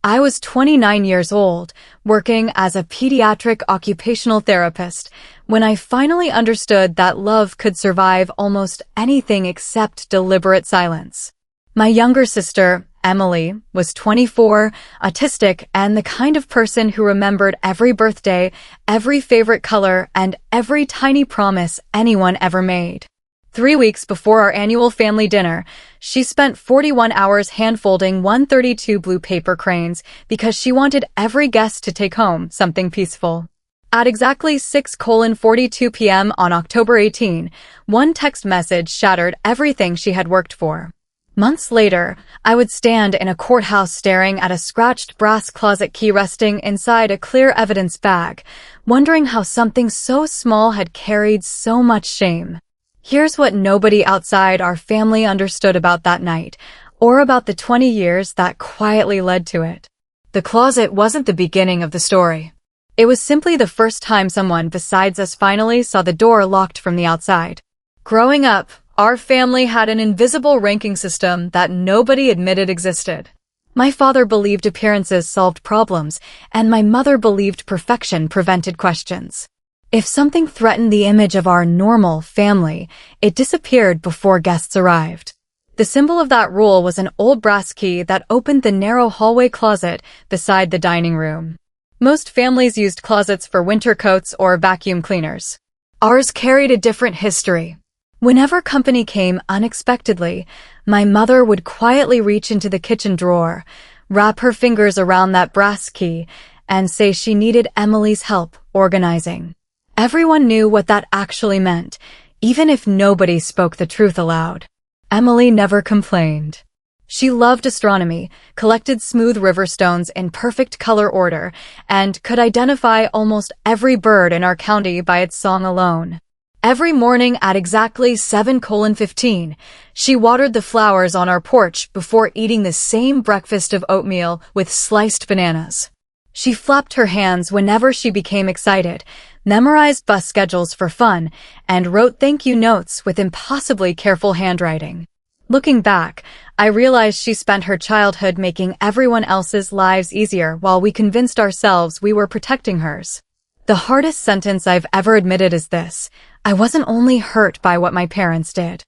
I was 29 years old, working as a pediatric occupational therapist, when I finally understood that love could survive almost anything except deliberate silence. My younger sister, Emily, was 24, autistic, and the kind of person who remembered every birthday, every favorite color, and every tiny promise anyone ever made. 3 weeks before our annual family dinner, she spent 41 hours hand-folding 132 blue paper cranes because she wanted every guest to take home something peaceful. At exactly 6:42 p.m. on October 18, one text message shattered everything she had worked for. Months later, I would stand in a courthouse staring at a scratched brass closet key resting inside a clear evidence bag, wondering how something so small had carried so much shame. Here's what nobody outside our family understood about that night, or about the 20 years that quietly led to it. The closet wasn't the beginning of the story. It was simply the first time someone besides us finally saw the door locked from the outside. Growing up, our family had an invisible ranking system that nobody admitted existed. My father believed appearances solved problems, and my mother believed perfection prevented questions. If something threatened the image of our normal family, it disappeared before guests arrived. The symbol of that rule was an old brass key that opened the narrow hallway closet beside the dining room. Most families used closets for winter coats or vacuum cleaners. Ours carried a different history. Whenever company came unexpectedly, my mother would quietly reach into the kitchen drawer, wrap her fingers around that brass key, and say she needed Emily's help organizing. Everyone knew what that actually meant, even if nobody spoke the truth aloud. Emily never complained. She loved astronomy, collected smooth river stones in perfect color order, and could identify almost every bird in our county by its song alone. Every morning at exactly 7:15, she watered the flowers on our porch before eating the same breakfast of oatmeal with sliced bananas. She flapped her hands whenever she became excited, memorized bus schedules for fun, and wrote thank you notes with impossibly careful handwriting. Looking back, I realized she spent her childhood making everyone else's lives easier while we convinced ourselves we were protecting hers. The hardest sentence I've ever admitted is this: I wasn't only hurt by what my parents did.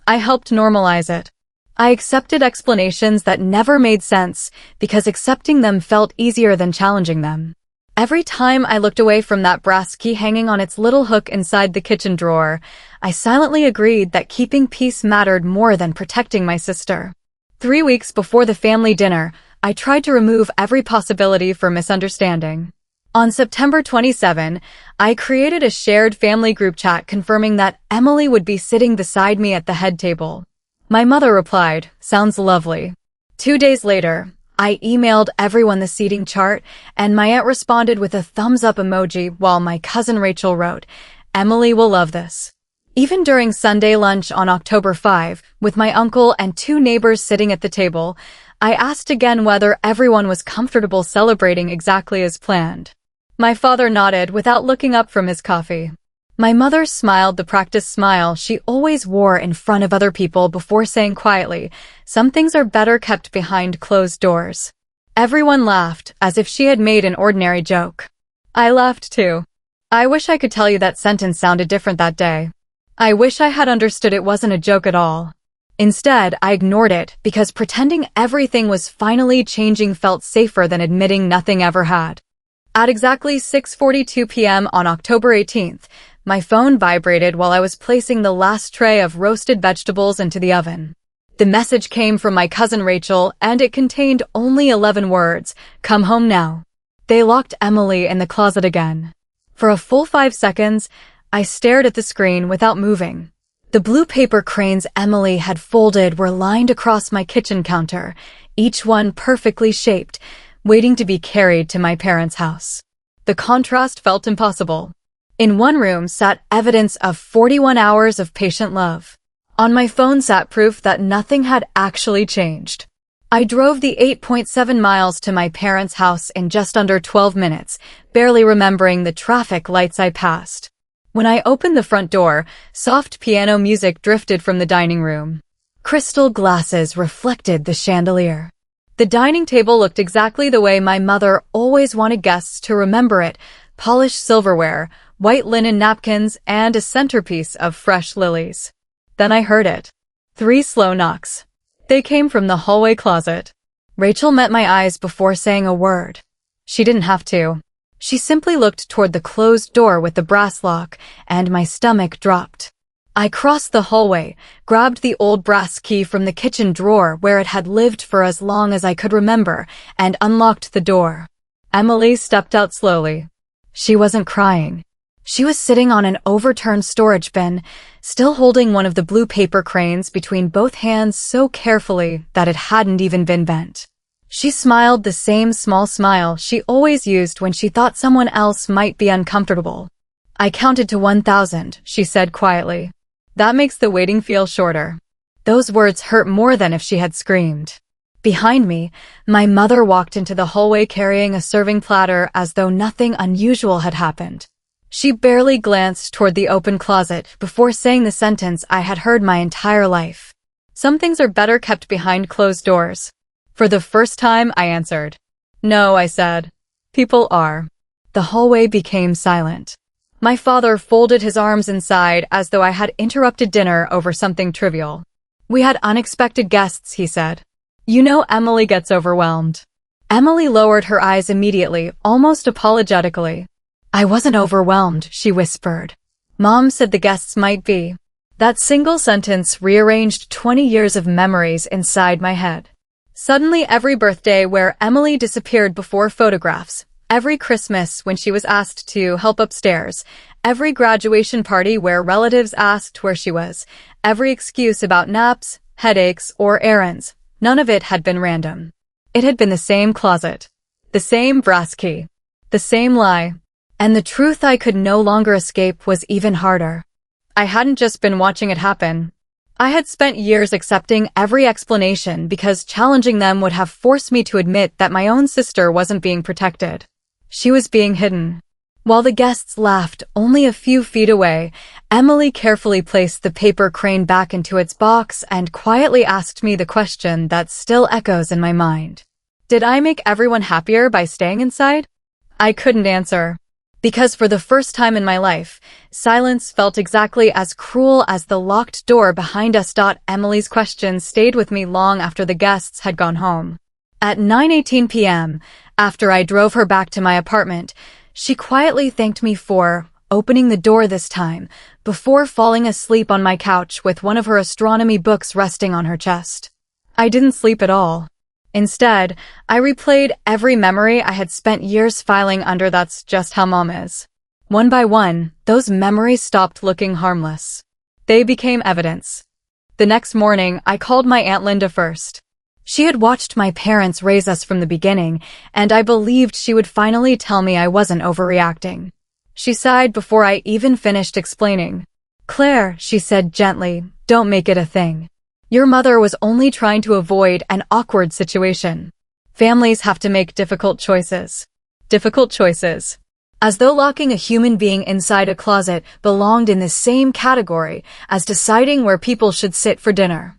I helped normalize it. I accepted explanations that never made sense because accepting them felt easier than challenging them. Every time I looked away from that brass key hanging on its little hook inside the kitchen drawer, I silently agreed that keeping peace mattered more than protecting my sister. 3 weeks before the family dinner, I tried to remove every possibility for misunderstanding. On September 27, I created a shared family group chat confirming that Emily would be sitting beside me at the head table. My mother replied, "Sounds lovely." 2 days later, I emailed everyone the seating chart, and my aunt responded with a thumbs-up emoji while my cousin Rachel wrote, "Emily will love this." Even during Sunday lunch on October 5, with my uncle and 2 neighbors sitting at the table, I asked again whether everyone was comfortable celebrating exactly as planned. My father nodded without looking up from his coffee. My mother smiled the practiced smile she always wore in front of other people before saying quietly, "Some things are better kept behind closed doors." Everyone laughed, as if she had made an ordinary joke. I laughed too. I wish I could tell you that sentence sounded different that day. I wish I had understood it wasn't a joke at all. Instead, I ignored it because pretending everything was finally changing felt safer than admitting nothing ever had. At exactly 6:42 p.m. on October 18th, my phone vibrated while I was placing the last tray of roasted vegetables into the oven. The message came from my cousin Rachel, and it contained only 11 words: "Come home now." They locked Emily in the closet again. For a full 5 seconds, I stared at the screen without moving. The blue paper cranes Emily had folded were lined across my kitchen counter, each one perfectly shaped, waiting to be carried to my parents' house. The contrast felt impossible. In one room sat evidence of 41 hours of patient love. On my phone sat proof that nothing had actually changed. I drove the 8.7 miles to my parents' house in just under 12 minutes, barely remembering the traffic lights I passed. When I opened the front door, soft piano music drifted from the dining room. Crystal glasses reflected the chandelier. The dining table looked exactly the way my mother always wanted guests to remember it: polished silverware, white linen napkins, and a centerpiece of fresh lilies. Then I heard it. 3 slow knocks. They came from the hallway closet. Rachel met my eyes before saying a word. She didn't have to. She simply looked toward the closed door with the brass lock, and my stomach dropped. I crossed the hallway, grabbed the old brass key from the kitchen drawer where it had lived for as long as I could remember, and unlocked the door. Emily stepped out slowly. She wasn't crying. She was sitting on an overturned storage bin, still holding one of the blue paper cranes between both hands so carefully that it hadn't even been bent. She smiled the same small smile she always used when she thought someone else might be uncomfortable. "I counted to 1,000, she said quietly. "That makes the waiting feel shorter." Those words hurt more than if she had screamed. Behind me, my mother walked into the hallway carrying a serving platter as though nothing unusual had happened. She barely glanced toward the open closet before saying the sentence I had heard my entire life. "Some things are better kept behind closed doors." For the first time, I answered. "No," I said. "People are." The hallway became silent. My father folded his arms inside as though I had interrupted dinner over something trivial. "We had unexpected guests," he said. "You know Emily gets overwhelmed." Emily lowered her eyes immediately, almost apologetically. "I wasn't overwhelmed," she whispered. "Mom said the guests might be." That single sentence rearranged 20 years of memories inside my head. Suddenly, every birthday where Emily disappeared before photographs, every Christmas when she was asked to help upstairs, every graduation party where relatives asked where she was, every excuse about naps, headaches, or errands, none of it had been random. It had been the same closet, the same brass key, the same lie. And the truth I could no longer escape was even harder. I hadn't just been watching it happen. I had spent years accepting every explanation because challenging them would have forced me to admit that my own sister wasn't being protected. She was being hidden. While the guests laughed only a few feet away, Emily carefully placed the paper crane back into its box and quietly asked me the question that still echoes in my mind. Did I make everyone happier by staying inside? I couldn't answer. Because for the first time in my life, silence felt exactly as cruel as the locked door behind us. Emily's question stayed with me long after the guests had gone home. At 9:18 p.m., after I drove her back to my apartment, she quietly thanked me for opening the door this time, before falling asleep on my couch with one of her astronomy books resting on her chest. I didn't sleep at all. Instead, I replayed every memory I had spent years filing under. That's just how Mom is. One by one, those memories stopped looking harmless. They became evidence. The next morning, I called my Aunt Linda first. She had watched my parents raise us from the beginning, and I believed she would finally tell me I wasn't overreacting. She sighed before I even finished explaining. "Claire," she said gently, "don't make it a thing. Your mother was only trying to avoid an awkward situation. Families have to make difficult choices." Difficult choices. As though locking a human being inside a closet belonged in the same category as deciding where people should sit for dinner.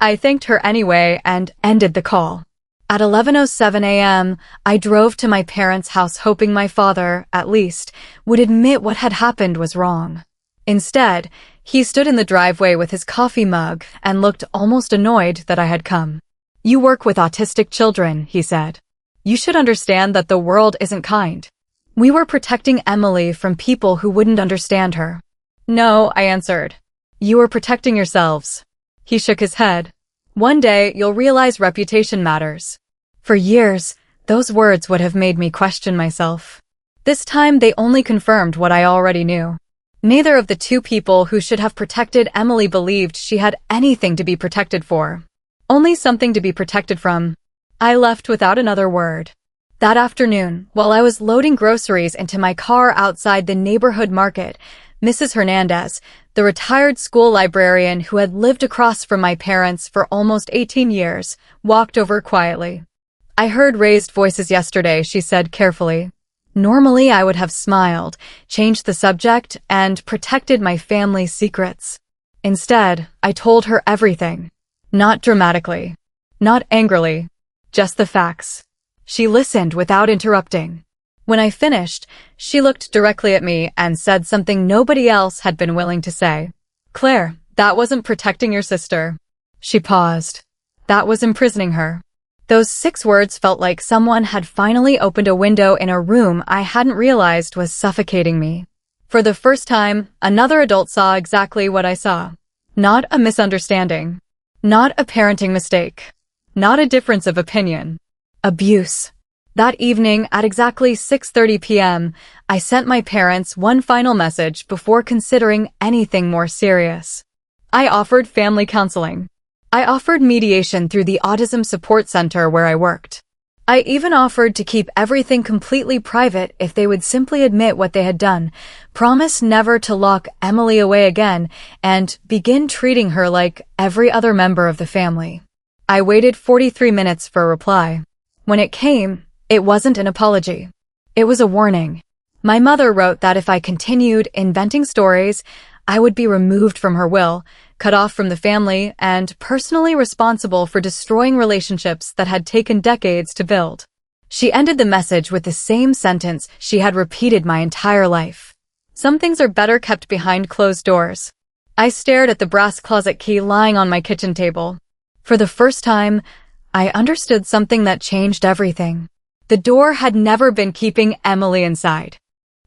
I thanked her anyway and ended the call. At 11:07 a.m., I drove to my parents' house hoping my father, at least, would admit what had happened was wrong. Instead, he stood in the driveway with his coffee mug and looked almost annoyed that I had come. "You work with autistic children," he said. "You should understand that the world isn't kind." We were protecting Emily from people who wouldn't understand her. "No," I answered. "You were protecting yourselves." He shook his head. "One day, you'll realize reputation matters." For years, those words would have made me question myself. This time, they only confirmed what I already knew. Neither of the two people who should have protected Emily believed she had anything to be protected for. Only something to be protected from. I left without another word. That afternoon, while I was loading groceries into my car outside the neighborhood market, Mrs. Hernandez, the retired school librarian who had lived across from my parents for almost 18 years, walked over quietly. "I heard raised voices yesterday," she said carefully. Normally, I would have smiled, changed the subject, and protected my family's secrets. Instead, I told her everything. Not dramatically. Not angrily. just the facts. She listened without interrupting. When I finished, she looked directly at me and said something nobody else had been willing to say. "Claire, that wasn't protecting your sister." She paused. "That was imprisoning her." Those 6 words felt like someone had finally opened a window in a room I hadn't realized was suffocating me. For the first time, another adult saw exactly what I saw. Not a misunderstanding. Not a parenting mistake. Not a difference of opinion. Abuse. That evening, at exactly 6:30 p.m., I sent my parents one final message before considering anything more serious. I offered family counseling. I offered mediation through the Autism Support Center where I worked. I even offered to keep everything completely private if they would simply admit what they had done, promise never to lock Emily away again, and begin treating her like every other member of the family. I waited 43 minutes for a reply. When it came, it wasn't an apology. It was a warning. My mother wrote that if I continued inventing stories, I would be removed from her will, cut off from the family, and personally responsible for destroying relationships that had taken decades to build. She ended the message with the same sentence she had repeated my entire life. "Some things are better kept behind closed doors." I stared at the brass closet key lying on my kitchen table. For the first time, I understood something that changed everything. The door had never been keeping Emily inside.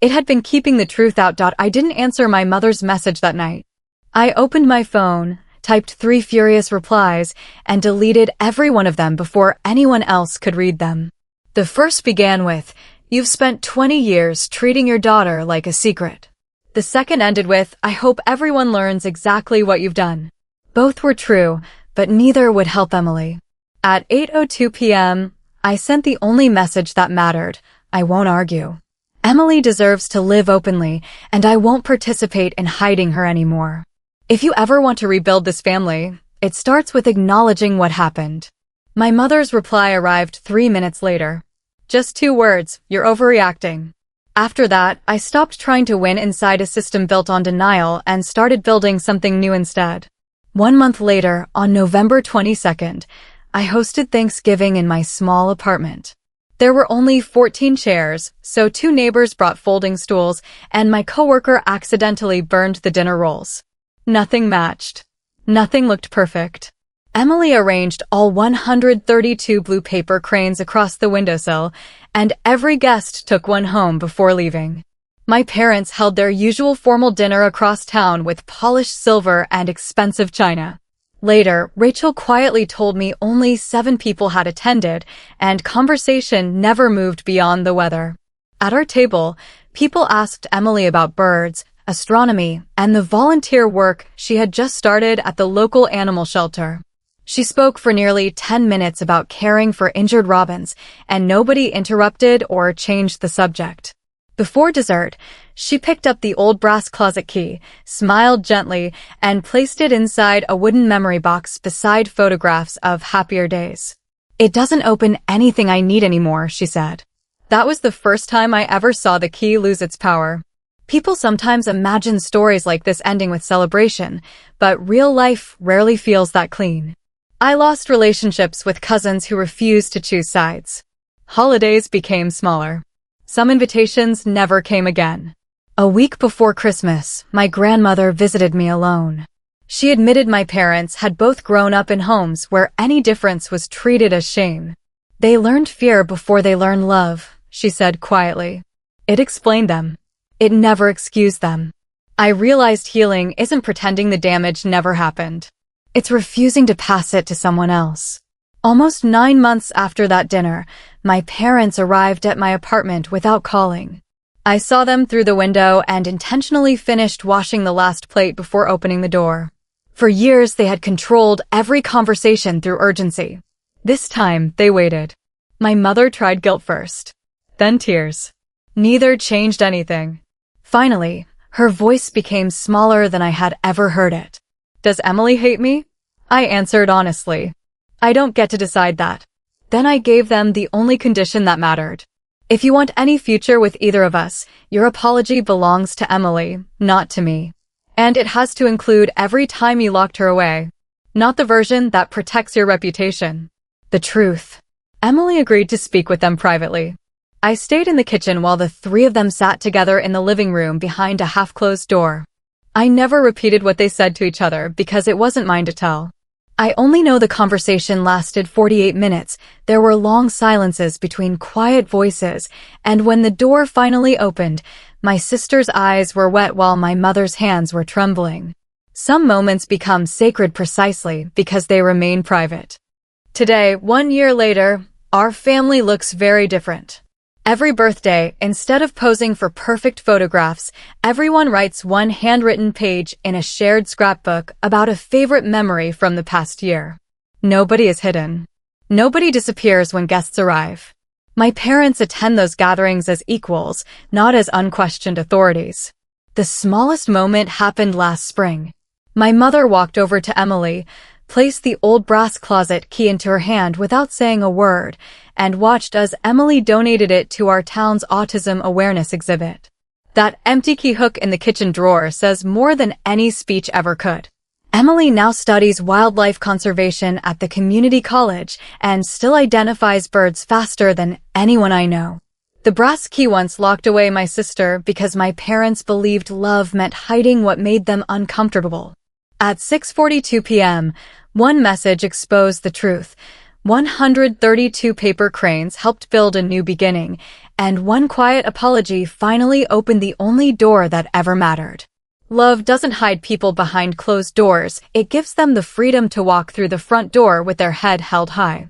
It had been keeping the truth out. I didn't answer my mother's message that night. I opened my phone, typed 3 furious replies, and deleted every one of them before anyone else could read them. The first began with, "You've spent 20 years treating your daughter like a secret." The second ended with, "I hope everyone learns exactly what you've done." Both were true, but neither would help Emily. At 8:02 p.m., I sent the only message that mattered: "I won't argue. Emily deserves to live openly, and I won't participate in hiding her anymore. If you ever want to rebuild this family, it starts with acknowledging what happened." My mother's reply arrived 3 minutes later. "Just 2 words, you're overreacting." After that, I stopped trying to win inside a system built on denial and started building something new instead. 1 month later, on November 22nd, I hosted Thanksgiving in my small apartment. There were only 14 chairs, so 2 neighbors brought folding stools, and my coworker accidentally burned the dinner rolls. Nothing matched. Nothing looked perfect. Emily arranged all 132 blue paper cranes across the windowsill, and every guest took one home before leaving. My parents held their usual formal dinner across town with polished silver and expensive china. Later, Rachel quietly told me only 7 people had attended, and conversation never moved beyond the weather. At our table, people asked Emily about birds, astronomy, and the volunteer work she had just started at the local animal shelter. She spoke for nearly 10 minutes about caring for injured robins, and nobody interrupted or changed the subject. Before dessert, she picked up the old brass closet key, smiled gently, and placed it inside a wooden memory box beside photographs of happier days. "It doesn't open anything I need anymore," she said. That was the first time I ever saw the key lose its power. People sometimes imagine stories like this ending with celebration, but real life rarely feels that clean. I lost relationships with cousins who refused to choose sides. Holidays became smaller. Some invitations never came again. A week before Christmas, my grandmother visited me alone. She admitted my parents had both grown up in homes where any difference was treated as shame. "They learned fear before they learned love," she said quietly. It explained them. It never excused them. I realized healing isn't pretending the damage never happened. It's refusing to pass it to someone else. Almost 9 months after that dinner, my parents arrived at my apartment without calling. I saw them through the window and intentionally finished washing the last plate before opening the door. For years, they had controlled every conversation through urgency. This time, they waited. My mother tried guilt first, then tears. Neither changed anything. Finally, her voice became smaller than I had ever heard it. "Does Emily hate me?" I answered honestly. "I don't get to decide that." Then I gave them the only condition that mattered. "If you want any future with either of us, your apology belongs to Emily, not to me. And it has to include every time you locked her away. Not the version that protects your reputation. The truth." Emily agreed to speak with them privately. I stayed in the kitchen while the three of them sat together in the living room behind a half-closed door. I never repeated what they said to each other because it wasn't mine to tell. I only know the conversation lasted 48 minutes. There were long silences between quiet voices, and when the door finally opened, my sister's eyes were wet while my mother's hands were trembling. Some moments become sacred precisely because they remain private. Today, 1 year later, our family looks very different. Every birthday, instead of posing for perfect photographs, everyone writes one handwritten page in a shared scrapbook about a favorite memory from the past year. Nobody is hidden. Nobody disappears when guests arrive. My parents attend those gatherings as equals, not as unquestioned authorities. The smallest moment happened last spring. My mother walked over to Emily, placed the old brass closet key into her hand without saying a word, and watched as Emily donated it to our town's autism awareness exhibit. That empty key hook in the kitchen drawer says more than any speech ever could. Emily now studies wildlife conservation at the community college and still identifies birds faster than anyone I know. The brass key once locked away my sister because my parents believed love meant hiding what made them uncomfortable. At 6:42 p.m., one message exposed the truth. 132 paper cranes helped build a new beginning, and one quiet apology finally opened the only door that ever mattered. Love doesn't hide people behind closed doors, it gives them the freedom to walk through the front door with their head held high.